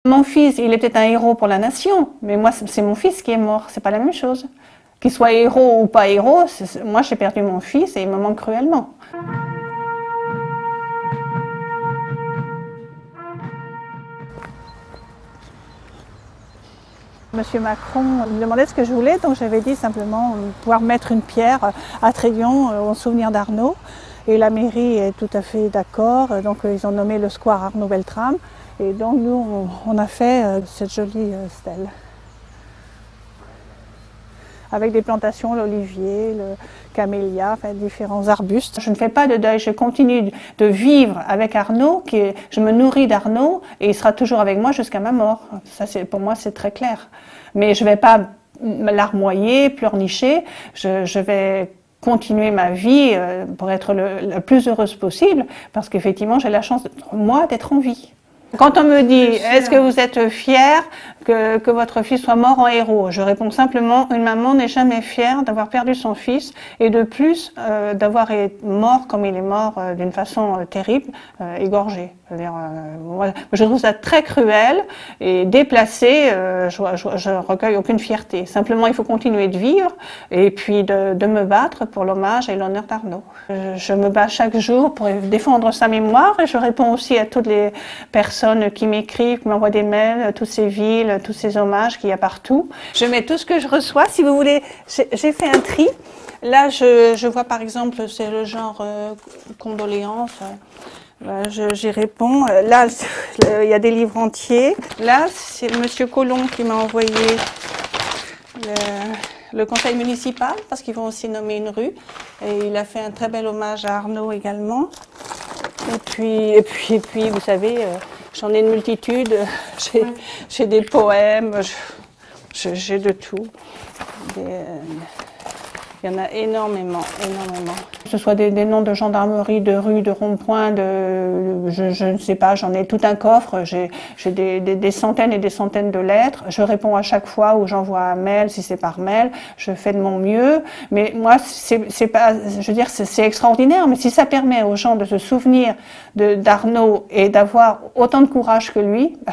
Mon fils, il est peut-être un héros pour la nation, mais moi, c'est mon fils qui est mort, c'est pas la même chose. Qu'il soit héros ou pas héros, moi j'ai perdu mon fils et il me manque cruellement. Monsieur Macron me demandait ce que je voulais, donc j'avais dit simplement pouvoir mettre une pierre à Tréguion en souvenir d'Arnaud. Et la mairie est tout à fait d'accord, donc ils ont nommé le square Arnaud Beltrame. Et donc nous, on a fait cette jolie stèle. Avec des plantations, l'olivier, le camélia, enfin, différents arbustes. Je ne fais pas de deuil, je continue de vivre avec Arnaud, je me nourris d'Arnaud et il sera toujours avec moi jusqu'à ma mort. Ça, pour moi, c'est très clair. Mais je ne vais pas larmoyer, pleurnicher, je vais continuer ma vie pour être la plus heureuse possible, parce qu'effectivement, j'ai la chance, moi, d'être en vie. Quand on me dit « Est-ce que vous êtes fier que votre fils soit mort en héros ?» Je réponds simplement « Une maman n'est jamais fière d'avoir perdu son fils et de plus d'avoir été mort comme il est mort d'une façon terrible, égorgé. » Je trouve ça très cruel et déplacé, je recueille aucune fierté. Simplement, il faut continuer de vivre et puis de me battre pour l'hommage et l'honneur d'Arnaud. Je me bats chaque jour pour défendre sa mémoire et je réponds aussi à toutes les personnes qui m'écrivent, qui m'envoient des mails, toutes ces villes, tous ces hommages qu'il y a partout. Je mets tout ce que je reçois. Si vous voulez, j'ai fait un tri. Là, je vois par exemple, c'est le genre condoléances. J'y réponds. Là, il y a des livres entiers. Là, c'est Monsieur Colomb qui m'a envoyé le conseil municipal, parce qu'ils vont aussi nommer une rue. Et il a fait un très bel hommage à Arnaud également. Et puis vous savez, j'en ai une multitude. J'ai des poèmes, j'ai de tout. Il y en a énormément, énormément. Que ce soit des noms de gendarmerie, de rue, de rond-point, je ne sais pas, j'en ai tout un coffre, j'ai des centaines et des centaines de lettres. Je réponds à chaque fois où j'envoie un mail, si c'est par mail, je fais de mon mieux. Mais moi, c'est pas, je veux dire, c'est extraordinaire, mais si ça permet aux gens de se souvenir d'Arnaud et d'avoir autant de courage que lui, bah,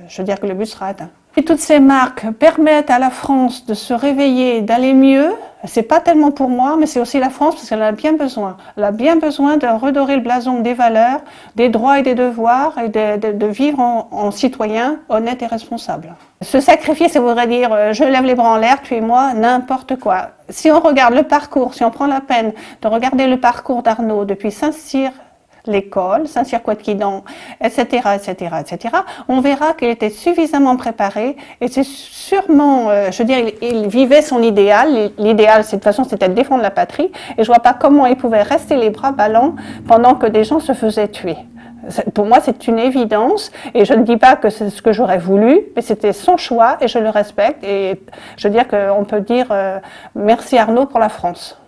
je veux dire que le but sera atteint. Et toutes ces marques permettent à la France de se réveiller, d'aller mieux. C'est pas tellement pour moi, mais c'est aussi la France parce qu'elle en a bien besoin. Elle a bien besoin de redorer le blason des valeurs, des droits et des devoirs et de vivre en citoyen honnête et responsable. Se sacrifier, ça voudrait dire je lève les bras en l'air, tuez-moi, n'importe quoi. Si on regarde le parcours, si on prend la peine de regarder le parcours d'Arnaud depuis Saint-Cyr, l'école, Saint-Cyr-Couët-Quidan, etc., on verra qu'il était suffisamment préparé et c'est sûrement, je veux dire, il vivait son idéal. L'idéal, de toute façon, c'était de défendre la patrie et je vois pas comment il pouvait rester les bras ballants pendant que des gens se faisaient tuer. Pour moi, c'est une évidence et je ne dis pas que c'est ce que j'aurais voulu, mais c'était son choix et je le respecte et je veux dire qu'on peut dire merci Arnaud pour la France.